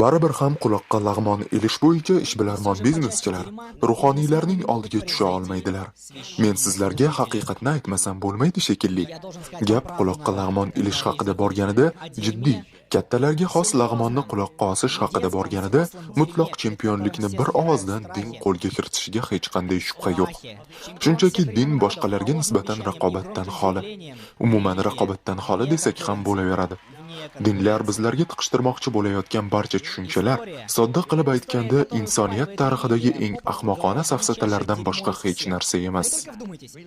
Baribir ham quloqqa lag'mon ilish bo'yicha ishbilarmon bizneschilar ruhoniylarning oldiga tusha olmaydilar. Men sizlarga haqiqatni aytmasam bo'lmaydi shekilli. Gap quloqqa lag'mon ilish haqida borganida jiddiy, kattalarga xos lag'monni quloqqa osish haqida borganida mutlaq chempionlikni bir ovozdan din qo'lga kiritishiga hech qanday shubha yo'q. Shunchaki din boshqalarga nisbatan raqobatdan xoli. Umuman raqobatdan xoli desak ham bo'laveradi. Dinlar bizlarga tiqishtirmoqchi bo'layotgan barcha tushunchalar, sodda qilib aytganda, insoniyat tarixidagi eng ahmoqona safsatalardan boshqa hech narsa emas.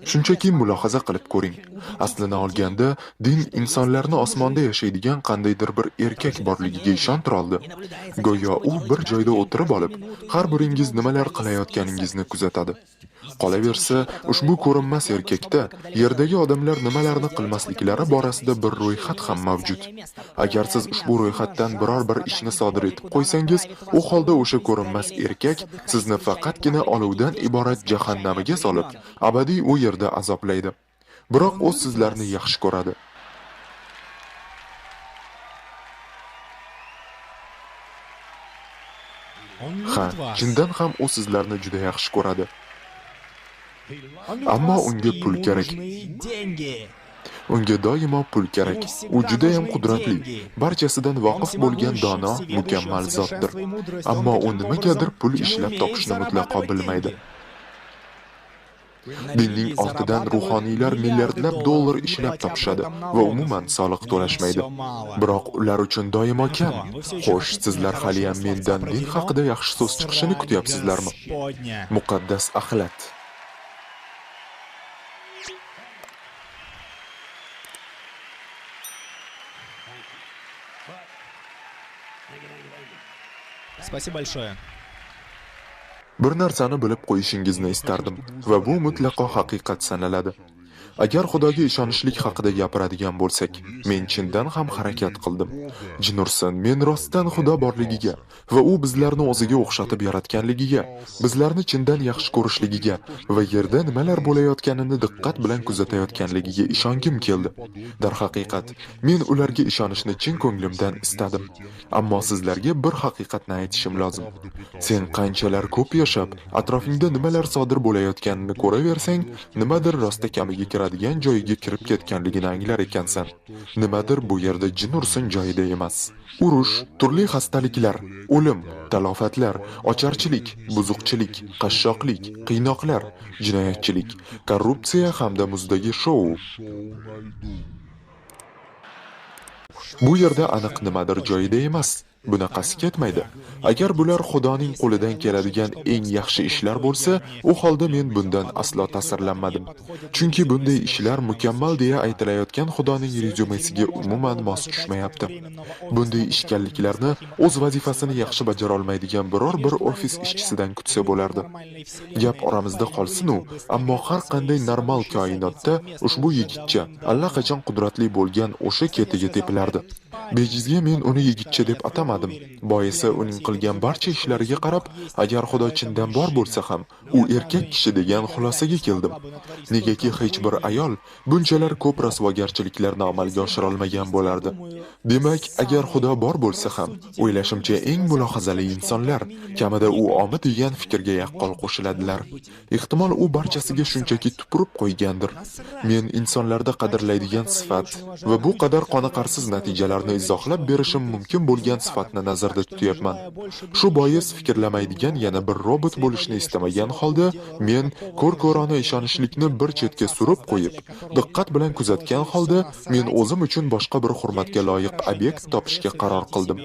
Shunchaki mulohaza qilib ko'ring. Aslini olganda, din insonlarni osmonda yashaydigan qandaydir bir erkak borligiga ishontira oldi. Go'yo u bir joyda o'tirib olib, har biringiz nimalar qilayotganingizni kuzatadi. Qolaversa, ushbu ko'rinmas erkakda yerdagi odamlar nimalarni qilmasliklari borasida bir ro'yxat ham mavjud. Agar siz ushbu ro'yxatdan biror bir ishni sodir etib qo'ysangiz, u holda o'sha ko'rinmas erkak sizni faqatgina olovdan iborat jahannamiga solib, abadiy u yerda azoblaydi. Biroq u sizlarni yaxshi ko'radi. Ha, chindan ham u sizlarni juda yaxshi ko'radi. Ammo unga pul kerak. Unga doimo pul kerak. U juda ham qudratli, barchasidan voqif bo'lgan dono, mukammal zotdir. Ammo u nimagadir pul ishlab topishni mutlaqo bilmaydi. Dinning ortidan ruhoniylar milliardlab dollar ishlab topishadi va umuman soliq to'lashmaydi. Biroq ular uchun doimo kam. Xo'sh, sizlar hali ham mendan din haqida yaxshi so'z chiqishini kutyapsizlarmi? Muqaddas axlat. Спасибо большое. Bir narsani bilib qo'yishingizni istardim va bu mutlaqo haqiqat sanaladi. Agar Xudoga ishonishlik haqida gapiradigan bo'lsak, men chindan ham harakat qildim. Jinursin, men rostdan Xudo borligiga va u bizlarni o'ziga o'xshatib yaratganligiga, bizlarni chindan yaxshi ko'rishligiga va yerda nimalar bo'layotganini diqqat bilan kuzatayotganligiga ishongim keldi. Darhaqiqat, men ularga ishonishni chin ko'nglimdan istadim. Ammo sizlarga bir haqiqatni aytishim lozim. Sen qanchalar ko'p yashab, atrofingda nimalar sodir bo'layotganini ko'raversang, nimadir rosta kamiga kiradigan joyiga kirib ketganligini anglar ekansan. Nimadir bu yerda jin ursin joyida emas. Urush, turli xastaliklar, o'lim, talofatlar, ocharchilik, buzuqchilik, qashshoqlik, qiynoqlar, jinoyatchilik, korrupsiya hamda muzdagi shou. Bu yerda aniq nimadir joyida emas. Bunaqasi ketmaydi. Agar bular Xudoning qo'lidan keladigan eng yaxshi ishlar bo'lsa, u holda men bundan aslo ta'sirlanmadim. Chunki bunday ishlar mukammal deya aytilayotgan Xudoning rezyumesiga umuman mos tushmayapti. Bunday ishkalliklarni o'z vazifasini yaxshi bajara olmaydigan biror bir ofis ishchisidan kutsa bo'lardi. Gap oramizda qolsin-u, ammo har qanday normal koinotda ushbu yigitcha allaqachon qudratli bo'lgan o'sha ketiga tepilardi. Bejizga men uni yigitcha deb atamadim. Boisi uning qilgan barcha ishlariga qarab, agar Xudo chindan bor bo'lsa ham, u erkak kishi degan xulosaga keldim. Negaki hech bir ayol bunchalar ko'p rasvogarchiliklarni amalga oshira olmagan bo'lardi. Demak, agar Xudo bor bo'lsa ham, o'ylashimcha eng mulohazali insonlar, kamida u omi degan fikrga yaqqol qo'shiladilar. Ehtimol u barchasiga shunchaki tupurib qo'ygandir. Men insonlarda qadrlaydigan sifat va bu qadar qoniqarsiz natijalarni izohlab berishim mumkin bo'lgan sifatni nazarda tutyapman. Shu bois fikrlamaydigan yana bir robot bo'lishni istamagan holda, men ko'r-ko'rona ishonishlikni bir chetga surib qo'yib, diqqat bilan kuzatgan holda, men o'zim uchun boshqa bir hurmatga loyiq obyekt topishga qaror qildim.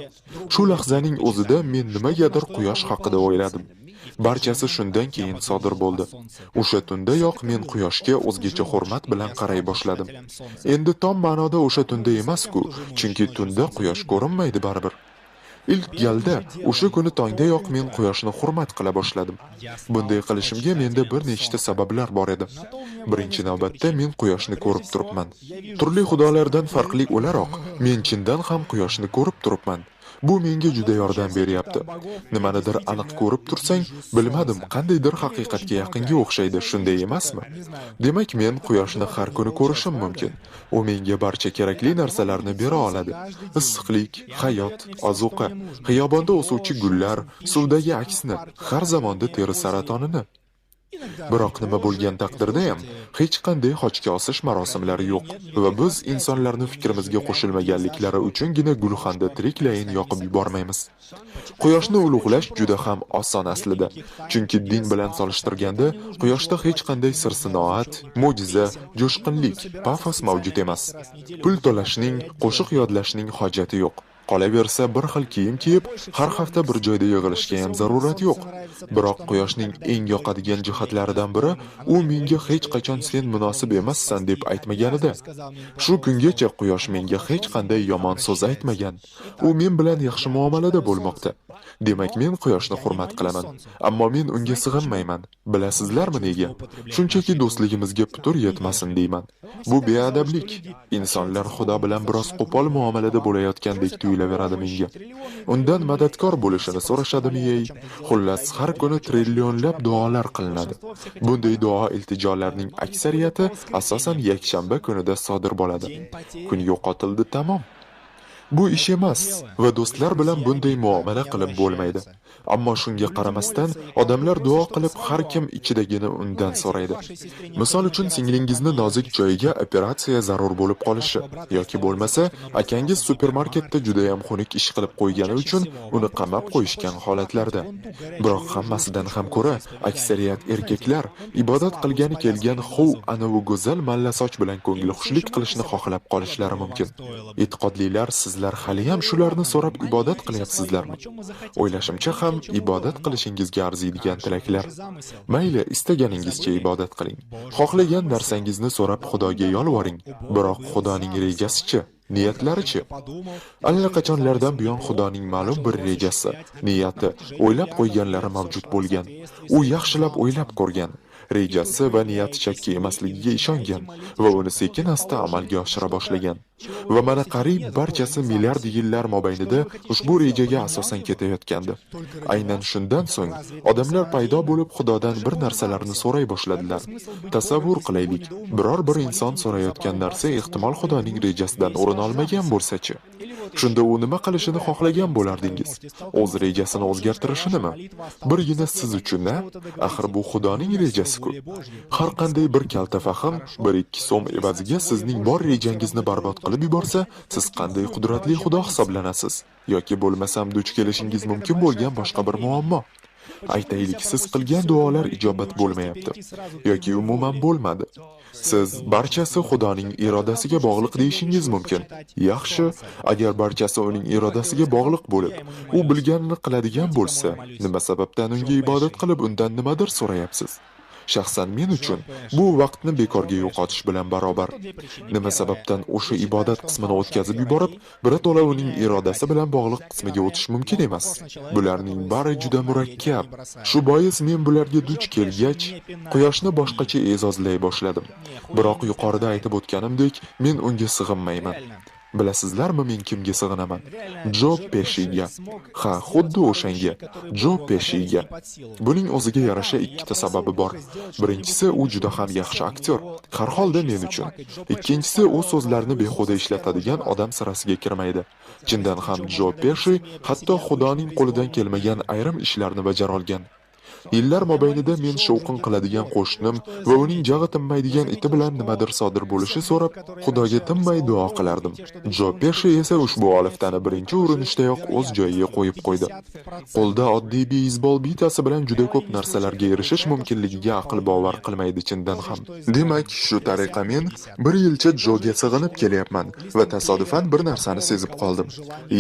Shu lahzaning o'zida men nimagadir quyosh haqida o'yladim. Barchasi shundan keyin sodir bo'ldi. O'sha tundayoq men quyoshga o'zgacha hurmat bilan qaray boshladim. Endi tom ma'noda o'sha tunda emas-ku, chunki tunda quyosh ko'rinmaydi baribir. Ilk galda o'sha kuni tongdayoq men quyoshni hurmat qila boshladim. Bunday qilishimga menda bir nechta sabablar bor edi. Birinchi navbatda men quyoshni ko'rib turibman. Turli xudolardan farqli o'laroq, men chindan ham quyoshni ko'rib turibman. Bu menga juda yordam beryapti. Nimanidir aniq ko'rib tursang, bilmadim, qandaydir haqiqatga yaqinga o'xshaydi, shunday emasmi? Demak, men quyoshni har kuni ko'rishim mumkin. U menga barcha kerakli narsalarni bera oladi. Issiqlik, hayot, ozuqa, xiyobonda o'suvchi gullar, suvdagi aksni, har zamonda teri saratonini. Biroq nima bo'lgan taqdirda ham hech qanday xochga osish marosimlari yo'q va biz insonlarni fikrimizga qo'shilmaganliklari uchungina gulxanda tiriklayin yoqib yubormaymiz. Quyoshni ulug'lash juda ham oson aslida, chunki din bilan solishtirganda quyoshda hech qanday sir-sinoat, mo'jiza, jo'shqinlik, pafos mavjud emas. Pul to'lashning, qo'shiq yodlashning hojati yo'q. Qolaversa, bir xil kiyim kiyib, har hafta bir joyda yig'ilishga ham zarurat yo'q. Biroq quyoshning eng yoqadigan jihatlaridan biri, u menga hech qachon sen munosib emassan deb aytmaganida. Shu kungacha quyosh menga hech qanday yomon so'z aytmagan. U men bilan yaxshi muomalada bo'lmoqda. Demak, men quyoshni hurmat qilaman, ammo men unga sig'inmayman. Bilasizlarmi nega? Shunchaki do'stligimizga putur yetmasin deyman. Bu beadablik. Insonlar Xudo bilan biroz qo'pol muomalada bo'layotgandek tuyulaveradi menga. Undan madadkor bo'lishini so'rashadimi-ey? Xullas, har kuni trillionlab duolar qilinadi. Bunday duo iltijolarning aksariyati asosan yakshanba kunida sodir bo'ladi. Kun yo'qotildi, tamom. Bu ish emas va do'stlar bilan bunday muomala qilib bo'lmaydi. Ammo shunga qaramasdan odamlar duo qilib har kim ichidagini undan so'raydi. Misol uchun singlingizni nozik joyiga operatsiya zarur bo'lib qolishi yoki bo'lmasa akangiz supermarketda juda ham xunuk ish qilib qo'ygani uchun uni qamab qo'yishgan holatlarda. Biroq hammasidan ham ko'ra aksariyat erkaklar ibodat qilgani kelgan ana u go'zal mallasoch bilan ko'ngilxushlik qilishni xohlab qolishlari mumkin. E'tiqodlilar, sizlar hali ham shularni so'rab ibodat qilyapsizlarmi? O'ylashimcha ham ibodat qilishingizga arziydigan tilaklar. Mayli, istaganingizcha ibodat qiling. Xohlagan narsangizni so'rab Xudoga yolvoring. Biroq Xudoning rejasi-chi? Niyatlari-chi? Allaqachonlardan buyon Xudoning ma'lum bir rejasi, niyati, o'ylab qo'yganlari mavjud bo'lgan. U yaxshilab o'ylab ko'rgan. Rejasi va niyati chakki emasligiga ishongan va uni sekin-asta amalga oshira boshlagan. Va mana qariyb barchasi milliard yillar mobaynida ushbu rejaga asosan ketayotgandi. Aynan shundan so'ng odamlar paydo bo'lib Xudodan bir narsalarni so'ray boshladilar. Tasavvur qilaylik, biror bir inson so'rayotgan narsa ehtimol Xudoning rejasidan o'rin olmagan bo'lsa-chi? Shunda u nima qilishini xohlagan bo'lardingiz? O'z rejasini o'zgartirishinimi? Birgina siz uchun-a? Axir bu Xudoning rejasi-ku. Har qanday bir kalta fahm 1-2 so'm evaziga sizning bor rejangizni barbod qilib yuborsa, siz qanday qudratli Xudo hisoblanasiz? Yoki bo'lmasam duch kelishingiz mumkin bo'lgan boshqa bir muammo. Aytaylik, siz qilgan duolar ijobat bo'lmayapti yoki umuman bo'lmadi. Siz barchasi Xudoning irodasiga bog'liq deyishingiz mumkin. Yaxshi, agar barchasi uning irodasiga bog'liq bo'lib, u bilganini qiladigan bo'lsa, nima sababdan unga ibodat qilib undan nimadir so'rayapsiz? Shaxsan men uchun bu vaqtni bekorga yo'qotish bilan barobar. Nima sababdan o'sha ibodat qismini o'tkazib yuborib, birato'la uning irodasi bilan bog'liq qismiga o'tish mumkin emas. Bularning bari juda murakkab. Shu bois men bularga duch kelgach, quyoshni boshqacha e'zozlay boshladim. Biroq yuqorida aytib o'tganimdek, men unga sig'inmayman. Bilasizlarmi men kimga sig'inaman? Jo Peshiga. Ha, xuddi o'shanga. Jo Peshiga. Buning o'ziga yarasha ikkita sababi bor. Birinchisi, u juda ham yaxshi aktyor. Har holda men uchun. Ikkinchisi, u so'zlarni behuda ishlatadigan odam sirasiga kirmaydi. Chindan ham Jo Peshi hatto Xudoning qo'lidan kelmagan ayrim ishlarni bajara olgan. Yillar mobaynida men shovqin qiladigan qo'shnim va uning jag'i tinmaydigan iti bilan nimadir sodir bo'lishi so'rab, Xudoga tinmay duo qilardim. Jo Peshi esa ushbu oliftani birinchi urinishdayoq o'z joyiga qo'yib qo'ydi. Qo'lda oddiy beyzbol bitasi bilan juda ko'p narsalarga erishish mumkinligiga aql bovar qilmaydi chindan ham. Demak, shu tariqa men bir yilcha Joga sig'inib kelyapman va tasodifan bir narsani sezib qoldim.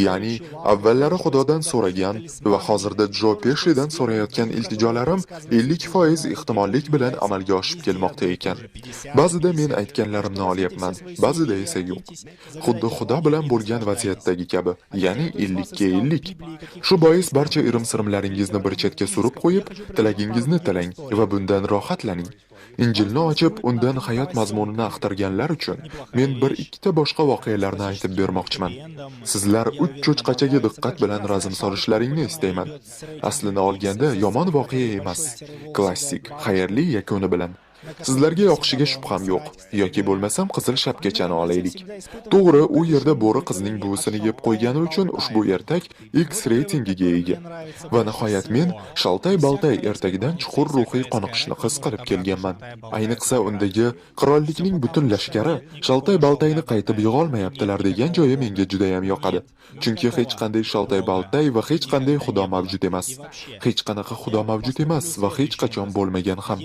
Ya'ni, avvallari Xudodan so'ragan va hozirda Jo Peshidan so'rayotgan iltijolarim 50% ehtimollik bilan amalga oshib kelmoqda ekan. Ba'zida men aytganlarimni olyapman, ba'zida esa yo'q. Xuddi Xudo bilan bo'lgan vaziyatdagi kabi, ya'ni 50 ga 50. Shu bois barcha irim-sirimlaringizni bir chetga surib qo'yib, tilagingizni tilang va bundan rohatlaning. Injilni ochib, undan hayot mazmunini axtarganlar uchun men bir ikkita boshqa voqealarni aytib bermoqchiman. Sizlar 3 cho'chqachaga diqqat bilan razm solishlaringni istayman. Aslini olganda yomon voqea emas, klassik, xayrli yakuni bilan. Sizlarga yoqishiga shubham yo'q, yoki bo'lmasam qizil shapkachani olaylik. To'g'ri, u yerda bo'ri qizning buvisini yeb qo'ygani uchun ushbu ertak X reytingiga ega. Va nihoyat men Shaltay-Baltay ertagidan chuqur ruhiy qoniqishni his qilib kelganman. Ayniqsa undagi qirollikning butun lashkari Shaltay-Baltayni qaytib yig'olmayaptilar degan joyi menga juda ham yoqadi. Chunki hech qanday Shaltay-Baltay va hech qanday xudo mavjud emas. Hech qanaqa xudo mavjud emas va hech qachon bo'lmagan ham.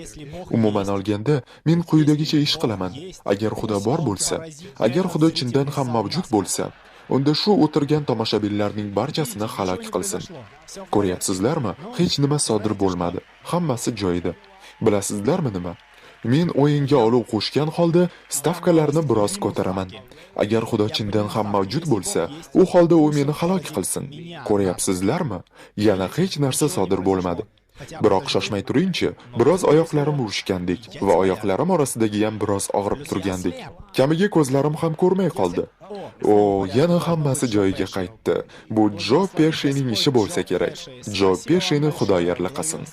Umuman olganda, men quyidagicha ish qilaman. Agar xudo bor bo'lsa, agar xudo chindan ham mavjud bo'lsa, unda shu o'tirgan tomoshabinlarning barchasini halok qilsin. Ko'ryapsizlarmi? Hech nima sodir bo'lmadi. Hammasi joyida. Bilasizlarmi nima? Men o'yinga olov qo'shgan holda stavkalarni biroz ko'taraman. Agar xudo chindan ham mavjud bo'lsa, u holda u meni halok qilsin. Ko'ryapsizlarmi? Yana hech narsa sodir bo'lmadi. Biroq shoshmay turingchi, biroz oyoqlarim urishgandek va oyoqlarim orasidagi ham biroz og'rib turgandek. Kamiga ko'zlarim ham ko'rmay qoldi. O, yana hammasi joyiga qaytdi. Bu Jo Peshining ishi bo'lsa kerak. Jo Peshini xudo yarlaqasin.